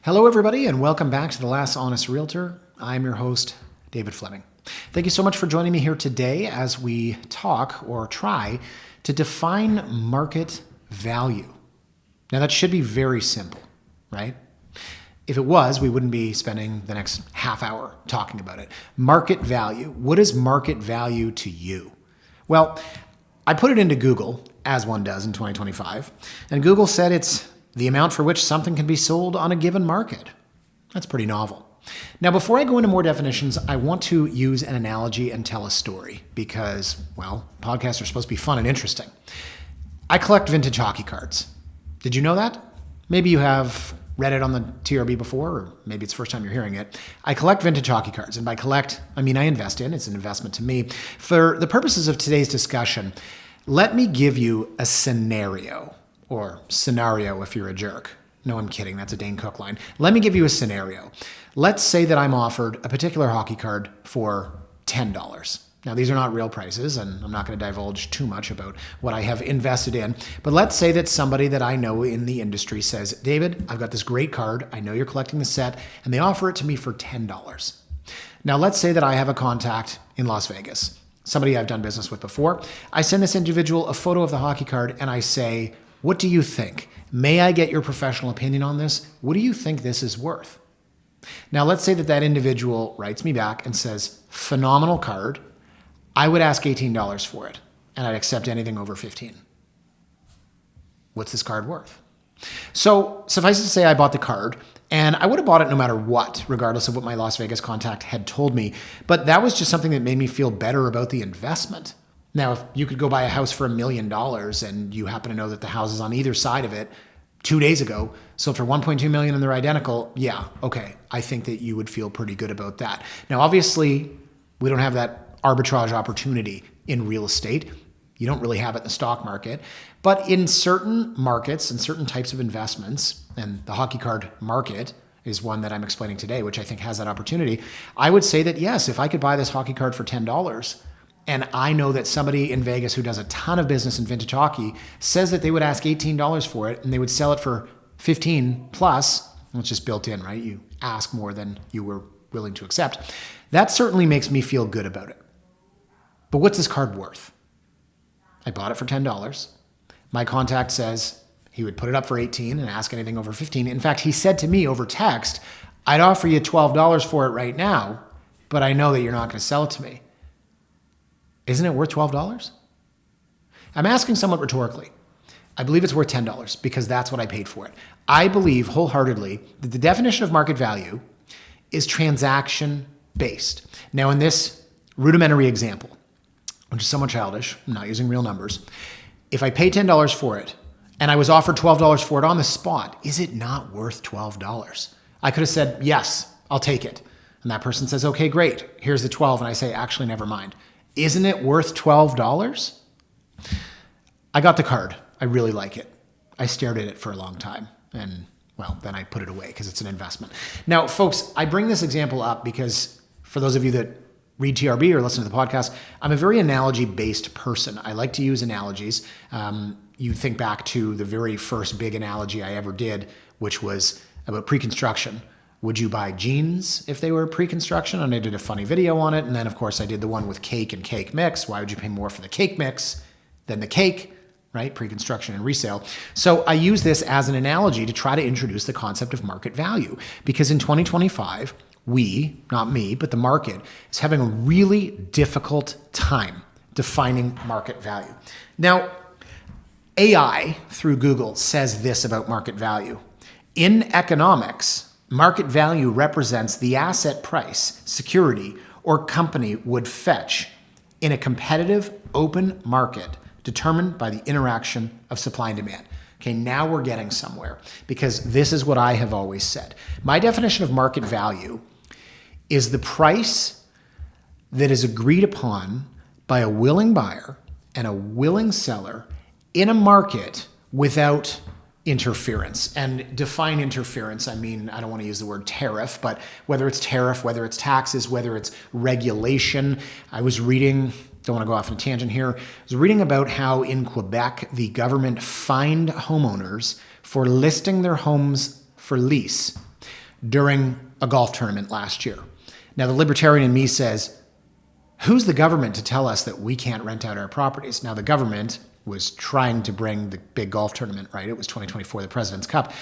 Hello, everybody, and welcome back to the Last Honest Realtor. I'm your host, David Fleming. Thank you so much for joining me here today as we talk or try to define market value. Now, that should be very simple, right? If it was, we wouldn't be spending the next half hour talking about it. Market value. What is market value to you? Well, I put it into Google, as one does in 2025, and Google said it's the amount for which something can be sold on a given market. That's pretty novel. Now, before I go into more definitions, I want to use an analogy and tell a story because, well, podcasts are supposed to be fun and interesting. I collect vintage hockey cards. Did you know that? Maybe you have read it on the TRB before, or maybe it's the first time you're hearing it. I collect vintage hockey cards, and by collect, I mean I invest in. It's an investment to me. For the purposes of today's discussion, let me give you a scenario. Or scenario if you're a jerk. No, I'm kidding. That's a Dane Cook line. Let me give you a scenario. Let's say that I'm offered a particular hockey card for $10. Now, these are not real prices, and I'm not going to divulge too much about what I have invested in. But let's say that somebody that I know in the industry says, David, I've got this great card. I know you're collecting the set, and they offer it to me for $10. Now, let's say that I have a contact in Las Vegas, somebody I've done business with before. I send this individual a photo of the hockey card, and I say, what do you think? May I get your professional opinion on this? What do you think this is worth? Now, let's say that that individual writes me back and says, phenomenal card. I would ask $18 for it, and I'd accept anything over $15. What's this card worth? So suffice it to say, I bought the card, and I would have bought it no matter what, regardless of what my Las Vegas contact had told me. But that was just something that made me feel better about the investment. Now, if you could go buy a house for $1 million and you happen to know that the houses on either side of it 2 days ago sold for $1.2 million and they're identical, yeah, okay, I think that you would feel pretty good about that. Now, obviously, we don't have that arbitrage opportunity in real estate. You don't really have it in the stock market. But in certain markets and certain types of investments, and the hockey card market is one that I'm explaining today, which I think has that opportunity, I would say that yes, if I could buy this hockey card for $10, and I know that somebody in Vegas who does a ton of business in vintage hockey says that they would ask $18 for it and they would sell it for $15 plus, well, it's just built in, right? You ask more than you were willing to accept. That certainly makes me feel good about it. But what's this card worth? I bought it for $10. My contact says he would put it up for $18 and ask anything over $15. In fact, he said to me over text, I'd offer you $12 for it right now, but I know that you're not going to sell it to me. Isn't it worth $12? I'm asking somewhat rhetorically. I believe it's worth $10 because that's what I paid for it. I believe wholeheartedly that the definition of market value is transaction-based. Now, in this rudimentary example, which is somewhat childish, I'm not using real numbers, if I pay $10 for it and I was offered $12 for it on the spot, is it not worth $12? I could have said, yes, I'll take it. And that person says, okay, great. Here's the 12. And I say, actually, never mind. Isn't it worth $12? I got the card. I really like it. I stared at it for a long time. And, well, then I put it away because it's an investment. Now, folks, I bring this example up because for those of you that read TRB or listen to the podcast, I'm a very analogy-based person. I like to use analogies. You think back to the very first big analogy I ever did, which was about pre-construction. Would you buy jeans if they were pre-construction? And I did a funny video on it. And then, of course, I did the one with cake and cake mix. Why would you pay more for the cake mix than the cake, right? Pre-construction and resale. So I use this as an analogy to try to introduce the concept of market value. Because in 2025, we, not me, but the market is having a really difficult time defining market value. Now, AI through Google says this about market value. In economics, market value represents the asset price, security, or company would fetch in a competitive, open market determined by the interaction of supply and demand. Okay, now we're getting somewhere because this is what I have always said. My definition of market value is the price that is agreed upon by a willing buyer and a willing seller in a market without interference. And define interference, I mean, I don't want to use the word tariff, but whether it's tariff, whether it's taxes, whether it's regulation. I was reading, don't want to go off on a tangent here, I was reading about how in Quebec, the government fined homeowners for listing their homes for lease during a golf tournament last year. Now, the libertarian in me says, who's the government to tell us that we can't rent out our properties? Now, the government was trying to bring the big golf tournament, right? It was 2024, the President's Cup,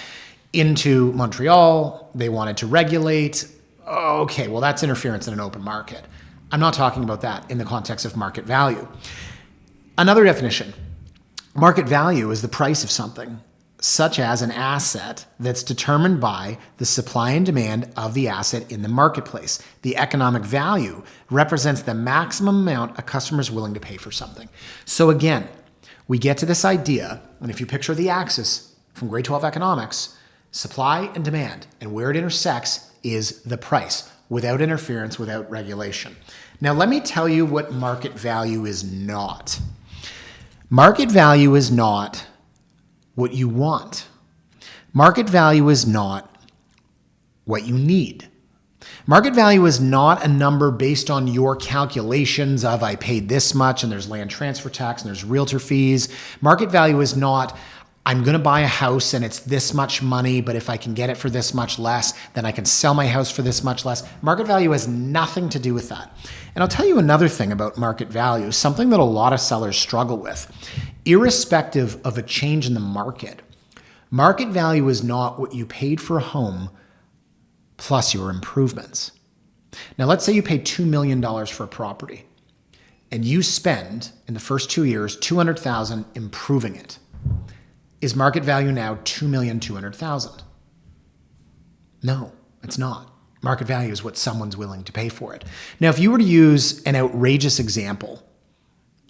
into Montreal. They wanted to regulate. Okay, well, that's interference in an open market. I'm not talking about that in the context of market value. Another definition, market value is the price of something, such as an asset that's determined by the supply and demand of the asset in the marketplace. The economic value represents the maximum amount a customer is willing to pay for something. So again, we get to this idea, and if you picture the axis from grade 12 economics, supply and demand, and where it intersects is the price, without interference, without regulation. Now, let me tell you what market value is not. Market value is not what you want. Market value is not what you need. Market value is not a number based on your calculations of I paid this much and there's land transfer tax and there's realtor fees. Market value is not I'm going to buy a house and it's this much money, but if I can get it for this much less, then I can sell my house for this much less. Market value has nothing to do with that. And I'll tell you another thing about market value, something that a lot of sellers struggle with. Irrespective of a change in the market, market value is not what you paid for a home plus your improvements. Now, let's say you pay $2 million for a property and you spend in the first 2 years $200,000 improving it. Is market value now $2,200,000? No, it's not. Market value is what someone's willing to pay for it. Now, if you were to use an outrageous example,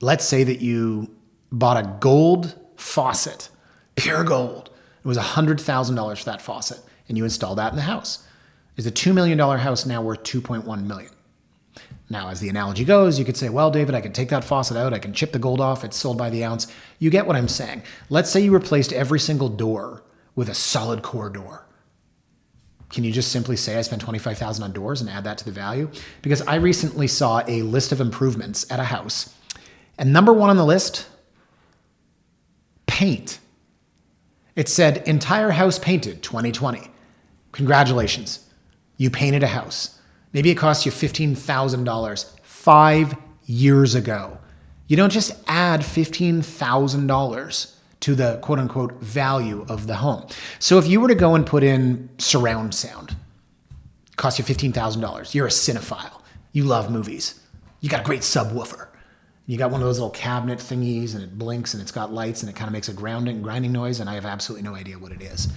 let's say that you bought a gold faucet, pure gold. It was $100,000 for that faucet, and you installed that in the house. Is a $2 million house now worth $2.1 million? Now, as the analogy goes, you could say, well, David, I can take that faucet out. I can chip the gold off. It's sold by the ounce. You get what I'm saying. Let's say you replaced every single door with a solid core door. Can you just simply say I spent $25,000 on doors and add that to the value? Because I recently saw a list of improvements at a house. And number one on the list, paint. It said entire house painted 2020. Congratulations. You painted a house. Maybe it cost you $15,000 5 years ago. You don't just add $15,000 to the quote unquote value of the home. So if you were to go and put in surround sound, it costs you $15,000. You're a cinephile. You love movies. You got a great subwoofer. You got one of those little cabinet thingies and it blinks and it's got lights and it kind of makes a grinding noise and I have absolutely no idea what it is.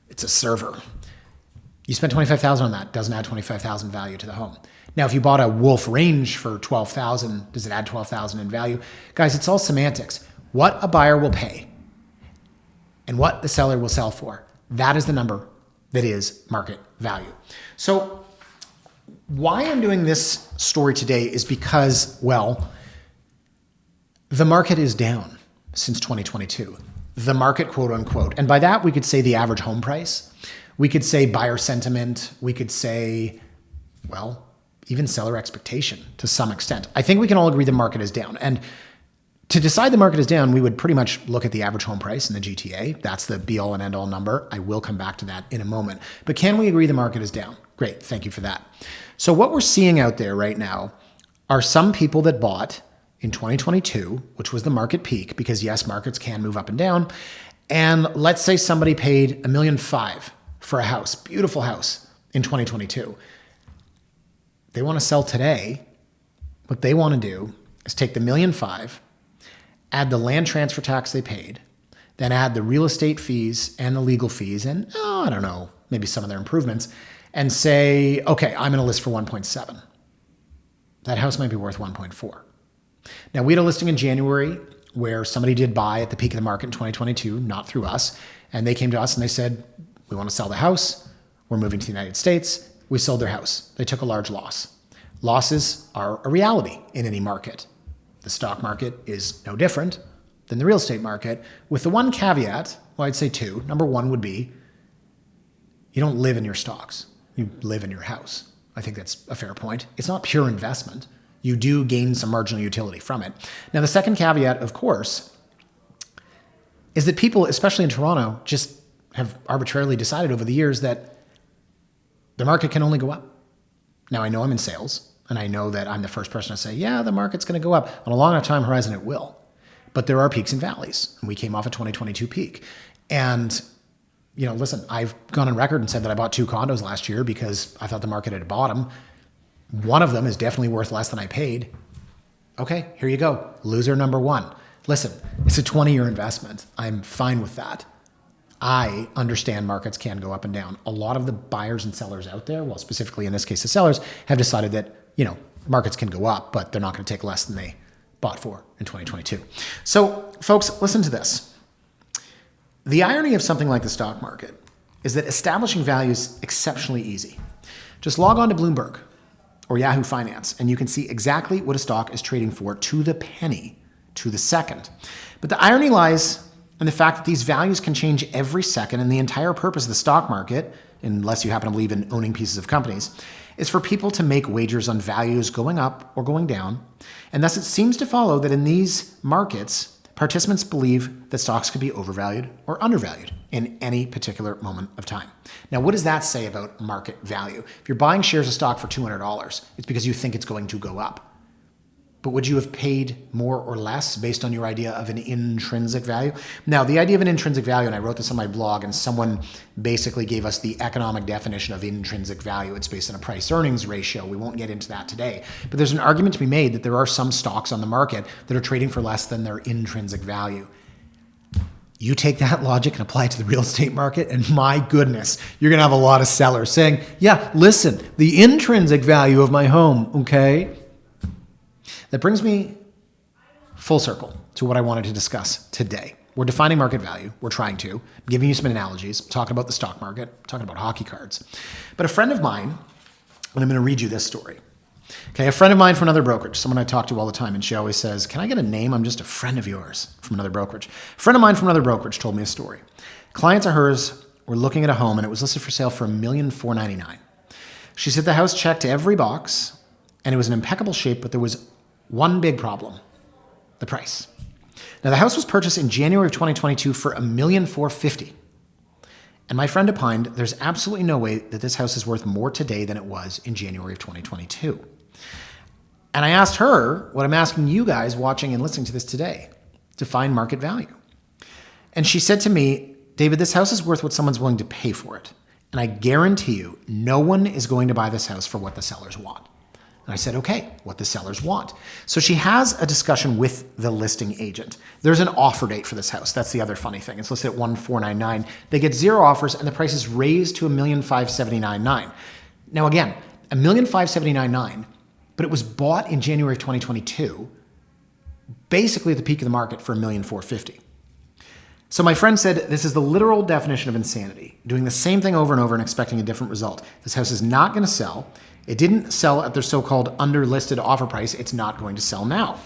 It's a server. You spent $25,000 on that, doesn't add $25,000 value to the home. Now, if you bought a Wolf Range for $12,000, does it add $12,000 in value? Guys, it's all semantics. What a buyer will pay and what the seller will sell for, that is the number that is market value. So why I'm doing this story today is because, well, the market is down since 2022. The market, quote unquote. And by that, we could say the average home price. We could say buyer sentiment. We could say, well, even seller expectation to some extent. I think we can all agree the market is down. And to decide the market is down, we would pretty much look at the average home price in the GTA. That's the be all and end all number. I will come back to that in a moment. But can we agree the market is down? Great. Thank you for that. So what we're seeing out there right now are some people that bought in 2022, which was the market peak, because yes, markets can move up and down. And let's say somebody paid $1.5 million for a house, beautiful house in 2022. They want to sell today. What they want to do is take the $1.5 million, add the land transfer tax they paid, then add the real estate fees and the legal fees and, I don't know, maybe some of their improvements, and say, okay, I'm going to list for 1.7. That house might be worth 1.4. Now, we had a listing in January where somebody did buy at the peak of the market in 2022, not through us, and they came to us and they said, we want to sell the house. We're moving to the United States. We sold their house. They took a large loss. Losses are a reality in any market. The stock market is no different than the real estate market, with the one caveat, well, I'd say two. Number one would be, you don't live in your stocks. You live in your house. I think that's a fair point. It's not pure investment. You do gain some marginal utility from it. Now, the second caveat, of course, is that people, especially in Toronto, just have arbitrarily decided over the years that The market can only go up. Now, I know I'm in sales, and I know that I'm the first person to say, yeah, the market's going to go up. On a long enough time horizon, it will. But there are peaks and valleys. And we came off a 2022 peak. And, listen, I've gone on record and said that I bought 2 condos last year because I thought the market had a bottom. One of them is definitely worth less than I paid. Okay, here you go. Loser number 1. Listen, it's a 20-year investment. I'm fine with that. I understand markets can go up and down. A lot of the buyers and sellers out there, well, specifically in this case, the sellers, have decided that, markets can go up, but they're not going to take less than they bought for in 2022. So, folks, listen to this. The irony of something like the stock market is that establishing value is exceptionally easy. Just log on to Bloomberg or Yahoo Finance, and you can see exactly what a stock is trading for to the penny, to the second. But the irony lies in the fact that these values can change every second, and the entire purpose of the stock market, unless you happen to believe in owning pieces of companies, is for people to make wagers on values going up or going down. And thus it seems to follow that in these markets, participants believe that stocks could be overvalued or undervalued in any particular moment of time. Now, what does that say about market value? If you're buying shares of stock for $200, it's because you think it's going to go up. But would you have paid more or less based on your idea of an intrinsic value? Now, the idea of an intrinsic value, and I wrote this on my blog, and someone basically gave us the economic definition of intrinsic value. It's based on a price-earnings ratio. We won't get into that today. But there's an argument to be made that there are some stocks on the market that are trading for less than their intrinsic value. You take that logic and apply it to the real estate market, and my goodness, you're going to have a lot of sellers saying, yeah, listen, the intrinsic value of my home, okay? That brings me full circle to what I wanted to discuss today. We're defining market value. We're trying to. I'm giving you some analogies, talking about the stock market, talking about hockey cards. But a friend of mine, and I'm going to read you this story. Okay, a friend of mine from another brokerage, someone I talk to all the time, and she always says, can I get a name? I'm just a friend of yours from another brokerage. A friend of mine from another brokerage told me a story. Clients of hers were looking at a home, and it was listed for sale for $1,499,000. She said the house checked every box, and it was in impeccable shape, but there was one big problem: the price. Now, the house was purchased in January of 2022 for $1,450,000. And my friend opined there's absolutely no way that this house is worth more today than it was in January of 2022. And I asked her what I'm asking you guys watching and listening to this today: define market value. And she said to me, David, this house is worth what someone's willing to pay for it. And I guarantee you, no one is going to buy this house for what the sellers want. And I said, okay, what the sellers want. So she has a discussion with the listing agent. There's an offer date for this house. That's the other funny thing. It's listed at $1,499,000. They get 0 offers, and the price is raised to $1,579,900. Now again, $1,579,900, but it was bought in January of 2022, basically at the peak of the market for $1,450,000. So my friend said, this is the literal definition of insanity, doing the same thing over and over and expecting a different result. This house is not going to sell. It didn't sell at their so-called underlisted offer price. It's not going to sell now.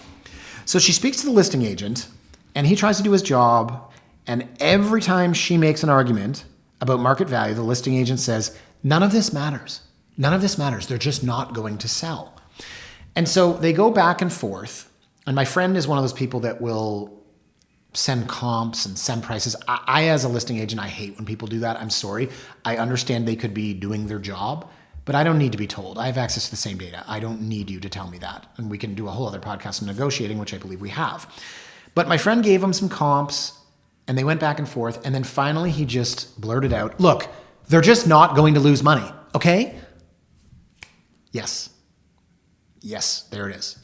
So she speaks to the listing agent, and he tries to do his job. And every time she makes an argument about market value, the listing agent says, none of this matters. None of this matters. They're just not going to sell. And so they go back and forth. And my friend is one of those people that will send comps and send prices. I as a listing agent, I hate when people do that. I'm sorry. I understand they could be doing their job, but I don't need to be told. I have access to the same data. I don't need you to tell me that. And we can do a whole other podcast on negotiating, which I believe we have. But my friend gave him some comps, and they went back and forth. And then finally, he just blurted out, look, they're just not going to lose money, okay? Yes. Yes, there it is.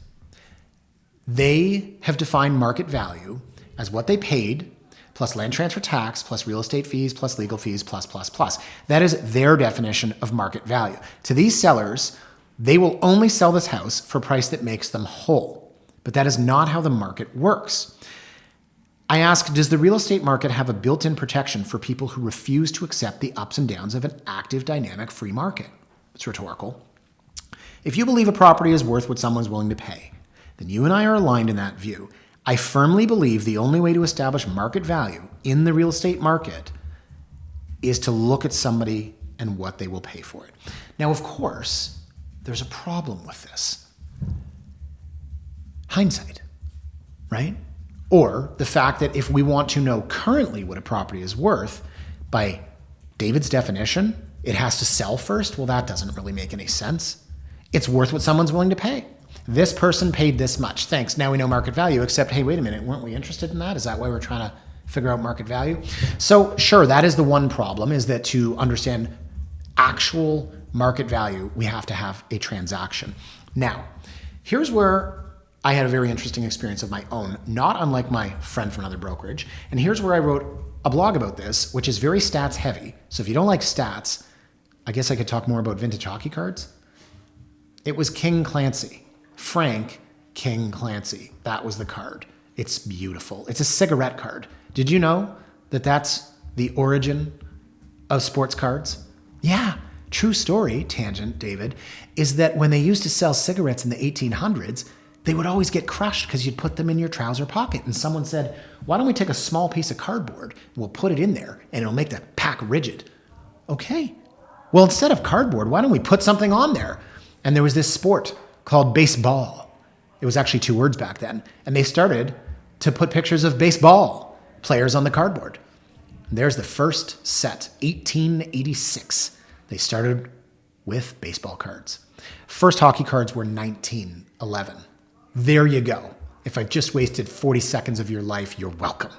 They have defined market value as what they paid, plus land transfer tax, plus real estate fees, plus legal fees, plus. That is their definition of market value. To these sellers, they will only sell this house for a price that makes them whole. But that is not how the market works. I ask, does the real estate market have a built-in protection for people who refuse to accept the ups and downs of an active, dynamic, free market? It's rhetorical. If you believe a property is worth what someone's willing to pay, then you and I are aligned in that view. I firmly believe the only way to establish market value in the real estate market is to look at somebody and what they will pay for it. Now, of course, there's a problem with this. Hindsight, right? Or the fact that if we want to know currently what a property is worth, by David's definition, It has to sell first? Well, that doesn't really make any sense. It's worth what someone's willing to pay. This person paid this much. Thanks. Now we know market value, except, hey, wait a minute, weren't we interested in that? Is that why we're trying to figure out market value? So sure, that is the one problem, is that to understand actual market value, we have to have a transaction. Now, here's where I had a very interesting experience of my own, not unlike my friend from another brokerage. And here's where I wrote a blog about this, which is very stats heavy. So if you don't like stats, I guess I could talk more about vintage hockey cards. It was King Clancy, Frank King Clancy. That was the card. It's beautiful. It's a cigarette card. Did you know that that's the origin of sports cards? Yeah, true story, tangent, David, is that when they used to sell cigarettes in the 1800s, they would always get crushed because you'd put them in your trouser pocket. And someone said, why don't we take a small piece of cardboard and we'll put it in there and it'll make the pack rigid. Okay. Well, instead of cardboard, why don't we put something on there? And there was this sport called baseball. It was actually 2 words back then. And they started to put pictures of baseball players on the cardboard. And there's the first set, 1886. They started with baseball cards. First hockey cards were 1911. There you go. If I've just wasted 40 seconds of your life, you're welcome.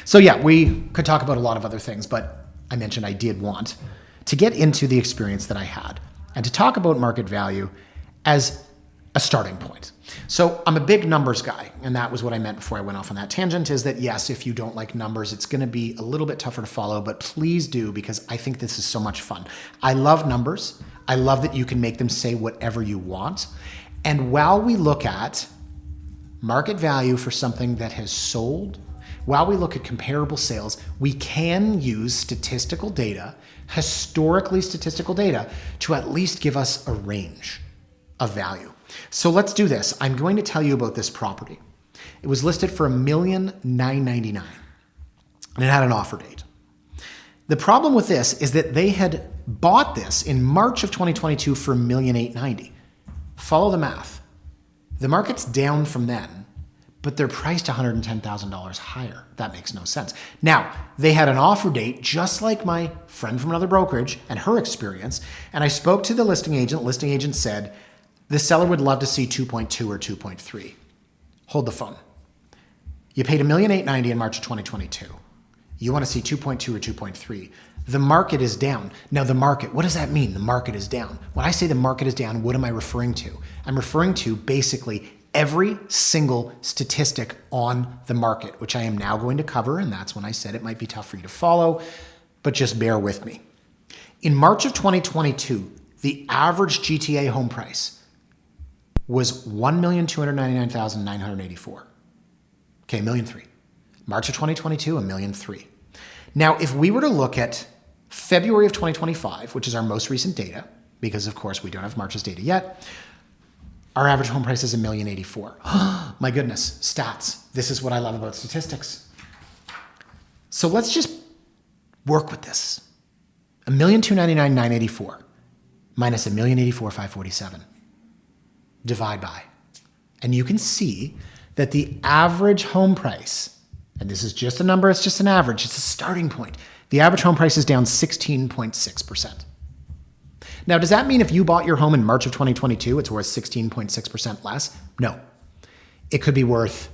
So yeah, we could talk about a lot of other things, but I mentioned I did want to get into the experience that I had and to talk about market value as a starting point. So I'm a big numbers guy, and that was what I meant before I went off on that tangent, is that yes, if you don't like numbers, it's going to be a little bit tougher to follow, but please do, because I think this is so much fun. I love numbers. I love that you can make them say whatever you want. And while we look at market value for something that has sold, while we look at comparable sales, we can use statistical data, historically statistical data, to at least give us a range of value. So let's do this. I'm going to tell you about this property. It was listed for $1,999,000 and it had an offer date. The problem with this is that they had bought this in March of 2022 for $1,890,000. Follow the math. The market's down from then, but they're priced $110,000 higher. That makes no sense. Now, they had an offer date just like my friend from another brokerage and her experience, and I spoke to the listing agent. Listing agent said, the seller would love to see 2.2 or 2.3. Hold the phone. You paid $1,890,000 in March of 2022. You want to see 2.2 or 2.3. The market is down. Now the market, what does that mean? The market is down. When I say the market is down, what am I referring to? I'm referring to basically every single statistic on the market, which I am now going to cover. And that's when I said it might be tough for you to follow, but just bear with me. In March of 2022, the average GTA home price was $1,299,984. Okay, $1,003,000. March of 2022, $1,003,000. Now, if we were to look at February of 2025, which is our most recent data, because of course we don't have March's data yet, our average home price is $1,084,000. My goodness, stats. This is what I love about statistics. So let's just work with this. $1,299,984 minus $1,084,547. Divide by. And you can see that the average home price, and this is just a number, it's just an average, it's a starting point. The average home price is down 16.6%. Now, does that mean if you bought your home in March of 2022, it's worth 16.6% less? No. It could be worth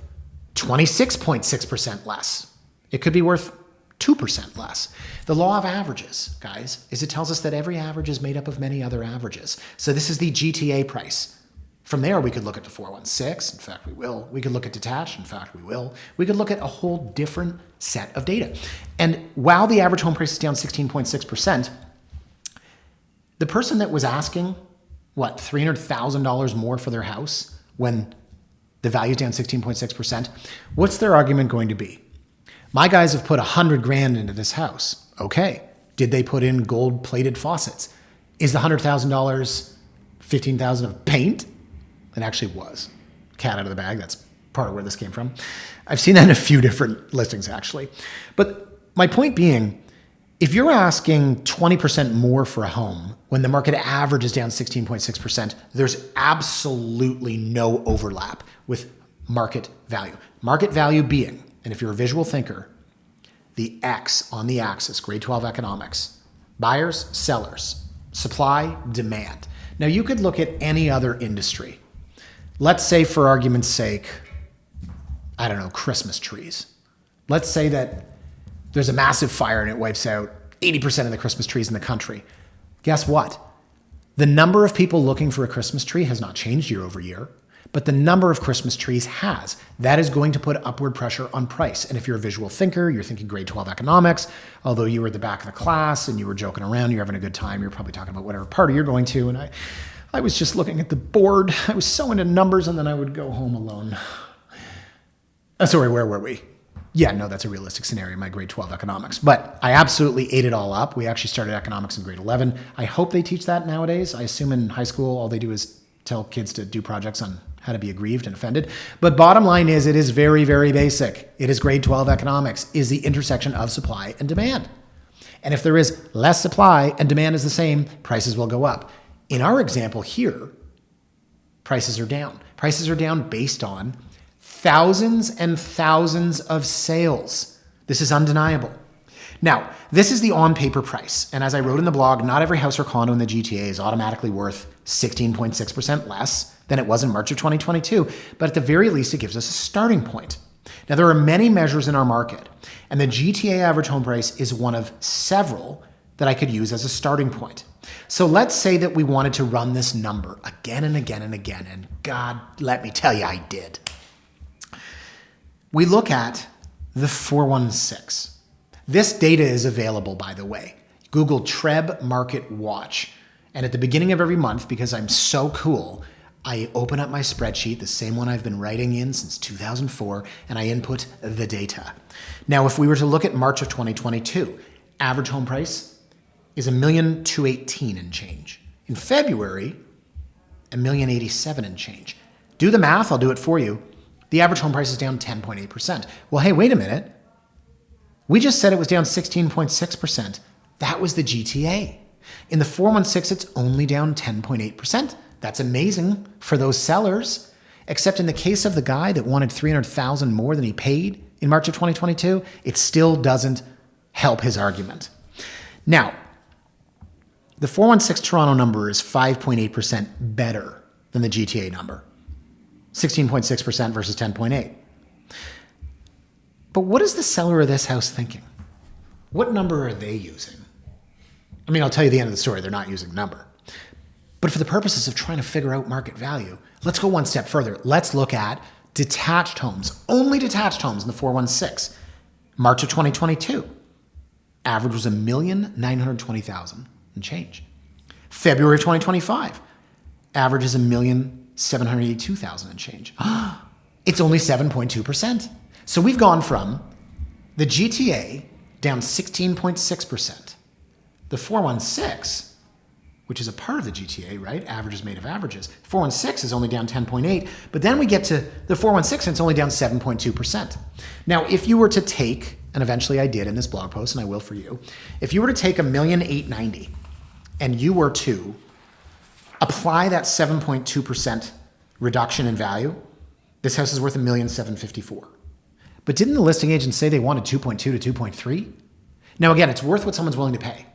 26.6% less. It could be worth 2% less. The law of averages, guys, is it tells us that every average is made up of many other averages. So this is the GTA price. From there, we could look at the 416. In fact, we will. We could look at detached. In fact, we will. We could look at a whole different set of data. And while the average home price is down 16.6%, the person that was asking, what, $300,000 more for their house when the value's down 16.6%, what's their argument going to be? My guys have put $100,000 into this house. Okay. Did they put in gold-plated faucets? Is the $100,000 $15,000 of paint? It actually was. Cat out of the bag. That's part of where this came from. I've seen that in a few different listings, actually. But my point being, if you're asking 20% more for a home when the market average is down 16.6%, there's absolutely no overlap with market value. Market value being, and if you're a visual thinker, the X on the axis, grade 12 economics, Buyers, sellers, supply, demand. Now you could look at any other industry. Let's say for argument's sake, I don't know, Christmas trees. Let's say that there's a massive fire and it wipes out 80% of the Christmas trees in the country. Guess what? The number of people looking for a Christmas tree has not changed year over year, but the number of Christmas trees has. That is going to put upward pressure on price. And if you're a visual thinker, you're thinking grade 12 economics, although you were at the back of the class and you were joking around, you're having a good time, you're probably talking about whatever party you're going to. And I was just looking at the board. I was so into numbers, and then I would go home alone. Sorry, where were we? Yeah, no, that's a realistic scenario in my grade 12 economics. But I absolutely ate it all up. We actually started economics in grade 11. I hope they teach that nowadays. I assume in high school, all they do is tell kids to do projects on how to be aggrieved and offended. But bottom line is, it is very, very basic. It is grade 12 economics, is the intersection of supply and demand. And if there is less supply and demand is the same, prices will go up. In our example here, prices are down. Prices are down based on thousands and thousands of sales. This is undeniable. Now, this is the on-paper price. And as I wrote in the blog, not every house or condo in the GTA is automatically worth 16.6% less than it was in March of 2022. But at the very least, it gives us a starting point. Now, there are many measures in our market, and the GTA average home price is one of several that I could use as a starting point. So let's say that we wanted to run this number again and again and again, and God, let me tell you, I did. We look at the 416. This data is available, by the way. Google Treb Market Watch. And at the beginning of every month, because I'm so cool, I open up my spreadsheet, the same one I've been writing in since 2004, and I input the data. Now, if we were to look at March of 2022, average home price is $1,218,000 and change. In February, $1,087,000 and change. Do the math, I'll do it for you. The average home price is down 10.8%. Well, hey, wait a minute. We just said it was down 16.6%. That was the GTA. In the 416, it's only down 10.8%. That's amazing for those sellers. Except in the case of the guy that wanted $300,000 more than he paid in March of 2022, it still doesn't help his argument. Now, the 416 Toronto number is 5.8% better than the GTA number. 16.6% versus 10.8%. But what is the seller of this house thinking? What number are they using? I mean, I'll tell you the end of the story. They're not using the number. But for the purposes of trying to figure out market value, let's go one step further. Let's look at detached homes, only detached homes in the 416. March of 2022, average was $1,920,000 and change. February of 2025, average is $1,782,000 and change. It's only 7.2%. So we've gone from the GTA down 16.6%. The 416, which is a part of the GTA, right? Average is made of averages. 416 is only down 10.8, but then we get to the 416 and it's only down 7.2%. Now, if you were to take, and eventually I did in this blog post, and I will for you, if you were to take $1,890,000 and you were to apply that 7.2% reduction in value, this house is worth $1,754,000. But didn't the listing agent say they wanted 2.2 to 2.3? Now again, it's worth what someone's willing to pay.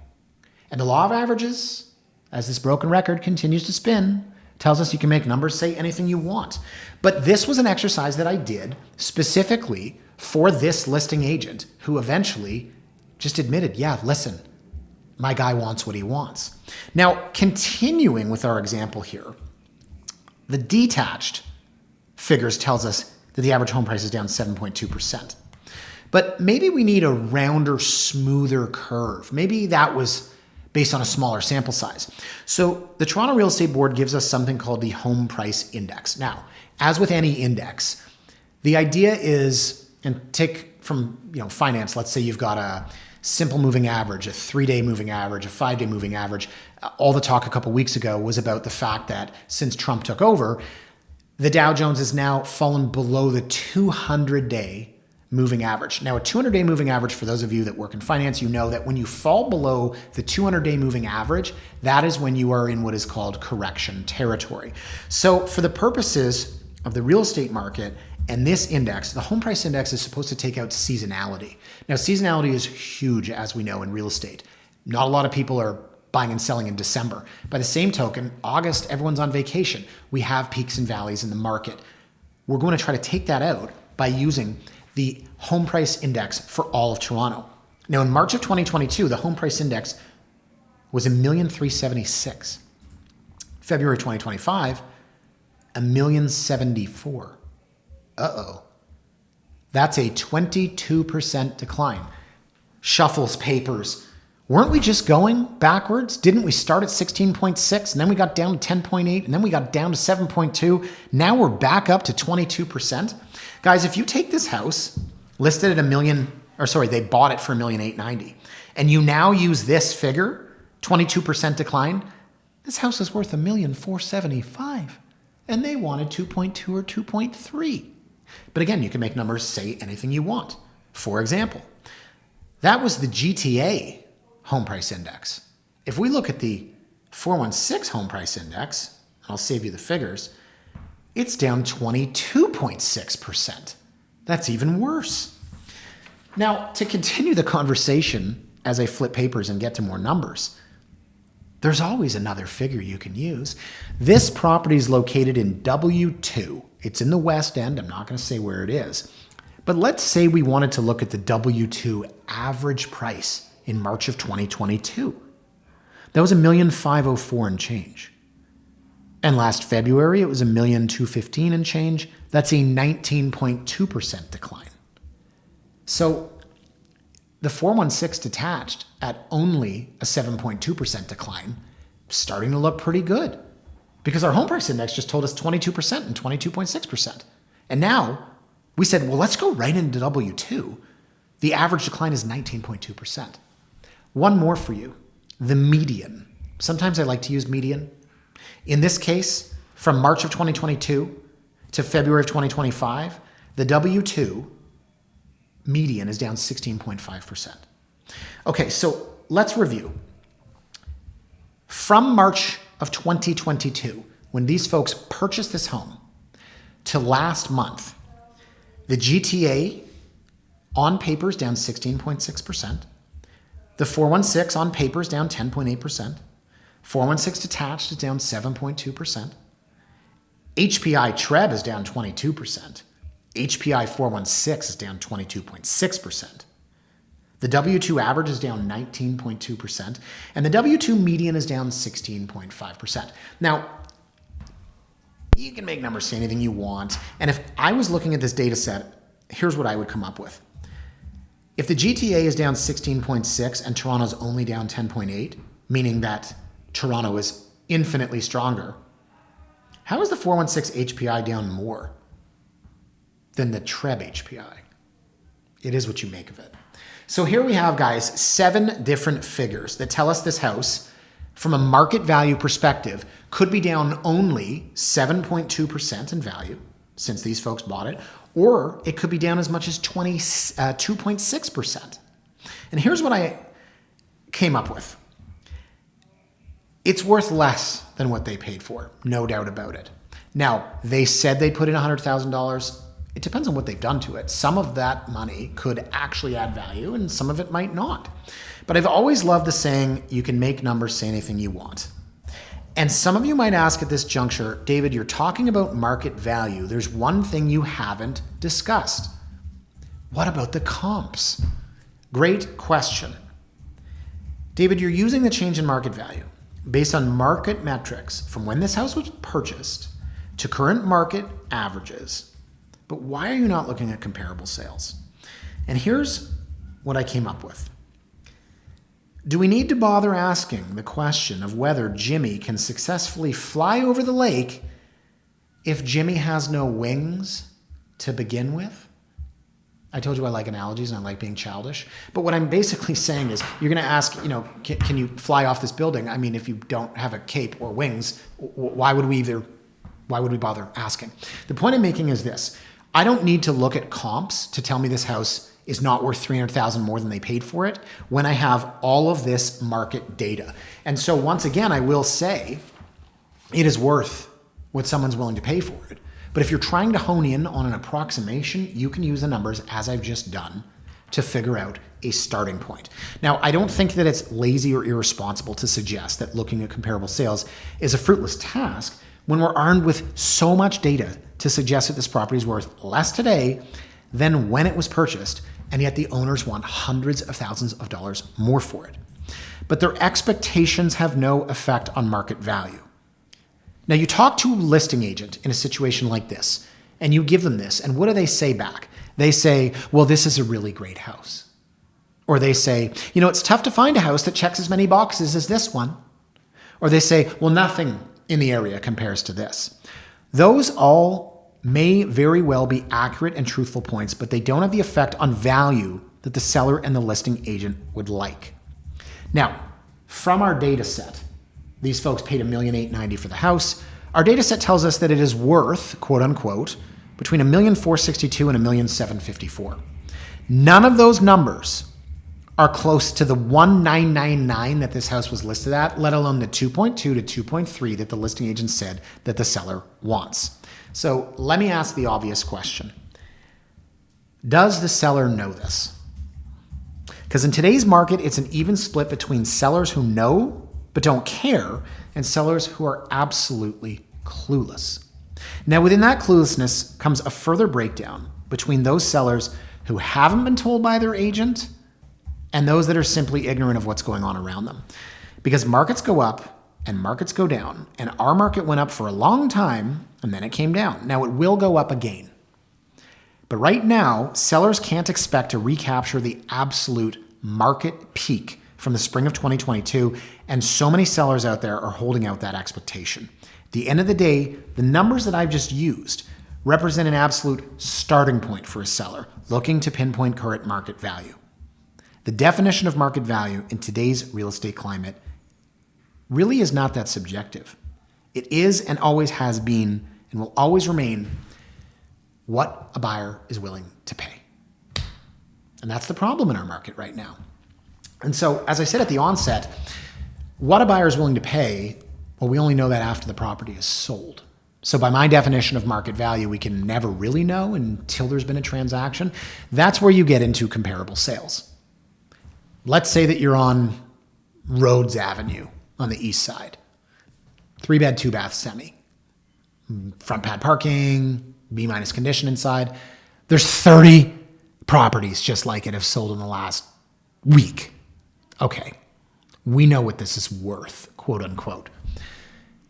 And the law of averages, as this broken record continues to spin, tells us you can make numbers say anything you want. But this was an exercise that I did specifically for this listing agent who eventually just admitted, yeah, listen, my guy wants what he wants. Now, continuing with our example here, the detached figures tells us that the average home price is down 7.2%. But maybe we need a rounder, smoother curve. Maybe that was based on a smaller sample size. So the Toronto Real Estate Board gives us something called the Home Price Index. Now, as with any index, the idea is, and take from finance, let's say you've got a simple moving average, a 3-day moving average, a 5-day moving average. All the talk a couple weeks ago was about the fact that since Trump took over, the Dow Jones has now fallen below the 200-day moving average. Now, a 200-day moving average, for those of you that work in finance, you know that when you fall below the 200-day moving average, that is when you are in what is called correction territory. So for the purposes of the real estate market and this index, the home price index is supposed to take out seasonality. Now, seasonality is huge, as we know, in real estate. Not a lot of people are buying and selling in December. By the same token, August, everyone's on vacation. We have peaks and valleys in the market. We're going to try to take that out by using the home price index for all of Toronto. Now, in March of 2022, the home price index was 1,376,000. February 2025, 1,074,000. Uh-oh. That's a 22% decline. Shuffles papers. Weren't we just going backwards? Didn't we start at 16.6 and then we got down to 10.8 and then we got down to 7.2? Now we're back up to 22%. Guys, if you take this house listed at they bought it for $1,890,000 and you now use this figure, 22% decline, this house is worth $1,475,000 and they wanted 2.2 or 2.3. But again, you can make numbers say anything you want. For example, that was the GTA home price index. If we look at the 416 home price index, and I'll save you the figures, it's down 22.6%. That's even worse. Now, to continue the conversation as I flip papers and get to more numbers, there's always another figure you can use. This property is located in W2. It's in the West End. I'm not going to say where it is. But let's say we wanted to look at the W2 average price in March of 2022. That was $1,504,000 and change. And last February, it was $1,215,000 and change. That's a 19.2% decline. So the 416 detached at only a 7.2% decline, starting to look pretty good because our home price index just told us 22% and 22.6%. And now we said, well, let's go right into W2. The average decline is 19.2%. One more for you, the median. Sometimes I like to use median. In this case, from March of 2022 to February of 2025, the W2 median is down 16.5%. Okay, so let's review. From March of 2022, when these folks purchased this home, to last month, the GTA on paper is down 16.6%. The 416 on paper is down 10.8%. 416 detached is down 7.2%. HPI Treb is down 22%. HPI 416 is down 22.6%. The W2 average is down 19.2%. And the W2 median is down 16.5%. Now, you can make numbers say anything you want. And if I was looking at this data set, here's what I would come up with. If the GTA is down 16.6 and Toronto's only down 10.8, meaning that Toronto is infinitely stronger, how is the 416 HPI down more than the Treb HPI? It is what you make of it. So here we have, guys, 7 different figures that tell us this house, from a market value perspective, could be down only 7.2% in value since these folks bought it, or it could be down as much as 2.6%. And here's what I came up with. It's worth less than what they paid for, no doubt about it. Now, they said they put in $100,000. It depends on what they've done to it. Some of that money could actually add value and some of it might not. But I've always loved the saying, you can make numbers say anything you want. And some of you might ask at this juncture, David, you're talking about market value. There's one thing you haven't discussed. What about the comps? Great question. David, you're using the change in market value based on market metrics from when this house was purchased to current market averages. But why are you not looking at comparable sales? And here's what I came up with. Do we need to bother asking the question of whether Jimmy can successfully fly over the lake if Jimmy has no wings to begin with? I told you I like analogies and I like being childish. But what I'm basically saying is you're going to ask, can you fly off this building? I mean, if you don't have a cape or wings, why would we bother asking? The point I'm making is this. I don't need to look at comps to tell me this house is not worth $300,000 more than they paid for it when I have all of this market data. And so once again, I will say it is worth what someone's willing to pay for it. But if you're trying to hone in on an approximation, you can use the numbers as I've just done to figure out a starting point. Now, I don't think that it's lazy or irresponsible to suggest that looking at comparable sales is a fruitless task when we're armed with so much data to suggest that this property is worth less today than when it was purchased, and yet the owners want hundreds of thousands of dollars more for it. But their expectations have no effect on market value. Now, you talk to a listing agent in a situation like this, and you give them this, and what do they say back? They say, well, this is a really great house. Or they say, it's tough to find a house that checks as many boxes as this one. Or they say, well, nothing in the area compares to this. Those all may very well be accurate and truthful points, but they don't have the effect on value that the seller and the listing agent would like. Now, from our data set, these folks paid $1,890,000 for the house. Our data set tells us that it is worth, quote unquote, between $1,462,000 and $1,754,000. None of those numbers are close to the $1,999 that this house was listed at, let alone the 2.2 to 2.3 that the listing agent said that the seller wants. So let me ask the obvious question. Does the seller know this? Because in today's market, it's an even split between sellers who know but don't care and sellers who are absolutely clueless. Now, within that cluelessness comes a further breakdown between those sellers who haven't been told by their agent and those that are simply ignorant of what's going on around them. Because markets go up and markets go down, and our market went up for a long time and then it came down. Now, it will go up again. But right now, sellers can't expect to recapture the absolute market peak from the spring of 2022, and so many sellers out there are holding out that expectation. At the end of the day, the numbers that I've just used represent an absolute starting point for a seller looking to pinpoint current market value. The definition of market value in today's real estate climate really is not that subjective. It is and always has been and will always remain what a buyer is willing to pay. And that's the problem in our market right now. And so, as I said at the onset, what a buyer is willing to pay, well, we only know that after the property is sold. So by my definition of market value, we can never really know until there's been a transaction. That's where you get into comparable sales. Let's say that you're on Rhodes Avenue on the east side. 3-bed, 2-bath semi. Front pad parking, B- condition inside. There's 30 properties just like it have sold in the last week. Okay, we know what this is worth, quote unquote.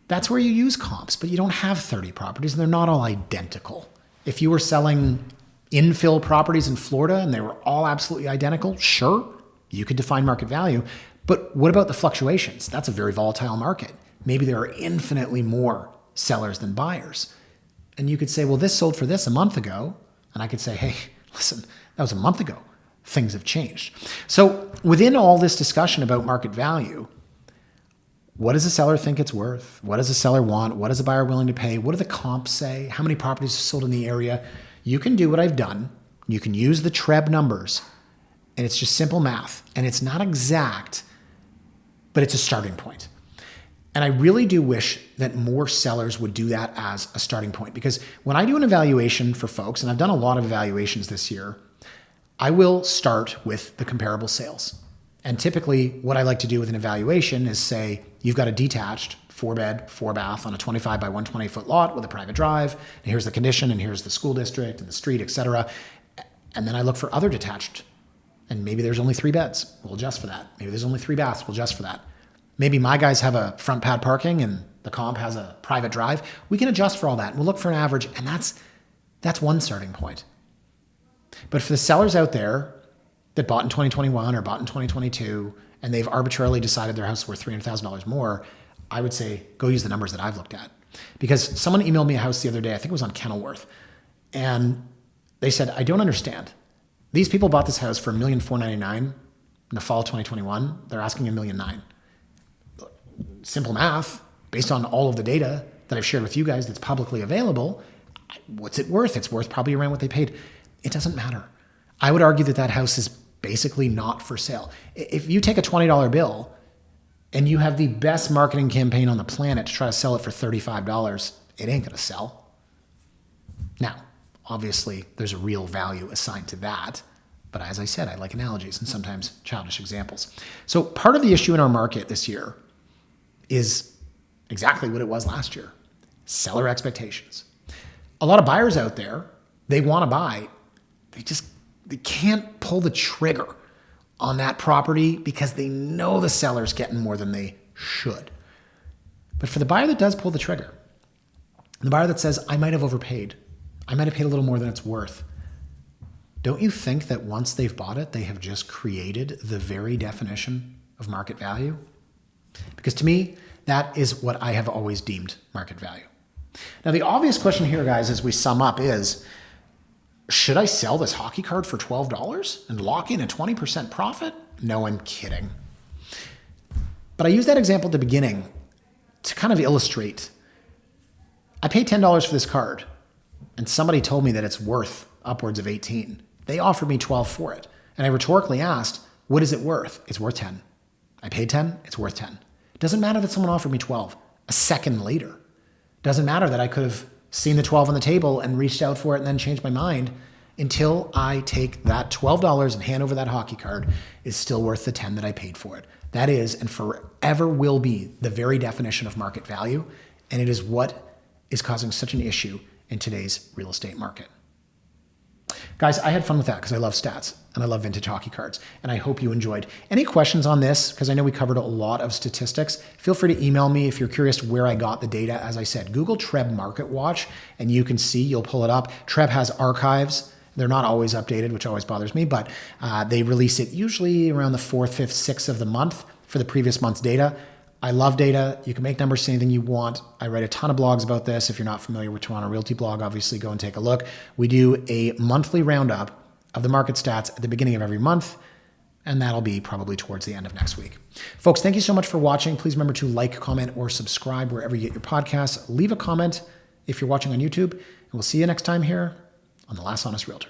That's where you use comps, but you don't have 30 properties and they're not all identical. If you were selling infill properties in Florida and they were all absolutely identical, sure, you could define market value. But what about the fluctuations? That's a very volatile market. Maybe there are infinitely more sellers than buyers. And you could say, well, this sold for this a month ago. And I could say, hey, listen, that was a month ago. Things have changed. So within all this discussion about market value, what does the seller think it's worth? What does the seller want? What is the buyer willing to pay? What do the comps say? How many properties are sold in the area? You can do what I've done. You can use the TREB numbers, and it's just simple math. And it's not exact, but it's a starting point. And I really do wish that more sellers would do that as a starting point, because when I do an evaluation for folks, and I've done a lot of evaluations this year, I will start with the comparable sales. And typically what I like to do with an evaluation is say, you've got a detached 4-bed, 4-bath on a 25 by 120 foot lot with a private drive. And here's the condition, and here's the school district and the street, et cetera. And then I look for other detached. And maybe there's only 3 beds. We'll adjust for that. Maybe there's only 3 baths. We'll adjust for that. Maybe my guys have a front pad parking and the comp has a private drive. We can adjust for all that. We'll look for an average. And that's one starting point. But for the sellers out there that bought in 2021 or bought in 2022, and they've arbitrarily decided their house is worth $300,000 more, I would say go use the numbers that I've looked at. Because someone emailed me a house the other day, I think it was on Kenilworth, and they said, I don't understand. These people bought this house for $1,499,000 in the fall of 2021. They're asking $1,009,000. Simple math, based on all of the data that I've shared with you guys that's publicly available, what's it worth? It's worth probably around what they paid. It doesn't matter. I would argue that house is basically not for sale. If you take a $20 bill and you have the best marketing campaign on the planet to try to sell it for $35, it ain't gonna sell. Now, obviously, there's a real value assigned to that, But as I said, I like analogies and sometimes childish examples. So part of the issue in our market this year is exactly what it was last year. Seller expectations. A lot of buyers out there, they want to buy. They can't pull the trigger on that property because they know the seller's getting more than they should. But for the buyer that does pull the trigger, the buyer that says, I might have overpaid, I might have paid a little more than it's worth, don't you think that once they've bought it, they have just created the very definition of market value? Because to me, that is what I have always deemed market value. Now, the obvious question here, guys, as we sum up is, should I sell this hockey card for $12 and lock in a 20% profit? No, I'm kidding. But I use that example at the beginning to kind of illustrate. I paid $10 for this card, and somebody told me that it's worth upwards of 18. They offered me 12 for it. And I rhetorically asked, what is it worth? It's worth 10. I paid 10, it's worth 10. It doesn't matter that someone offered me 12 a second later. It doesn't matter that I could have seen the 12 on the table and reached out for it and then changed my mind. Until I take that $12 and hand over that hockey card, is still worth the 10 that I paid for it. That is and forever will be the very definition of market value. And it is what is causing such an issue in today's real estate market. Guys, I had fun with that because I love stats and I love vintage hockey cards, and I hope you enjoyed. Any questions on this? Because I know we covered a lot of statistics. Feel free to email me if you're curious where I got the data. As I said, Google Treb Market Watch, and you can see, you'll pull it up. Treb has archives. They're not always updated, which always bothers me, but they release it usually around the 4th, 5th, 6th of the month for the previous month's data. I love data. You can make numbers say anything you want. I write a ton of blogs about this. If you're not familiar with Toronto Realty blog, obviously go and take a look. We do a monthly roundup of the market stats at the beginning of every month, and that'll be probably towards the end of next week. Folks, thank you so much for watching. Please remember to like, comment, or subscribe wherever you get your podcasts. Leave a comment if you're watching on YouTube, and we'll see you next time here on The Last Honest Realtor.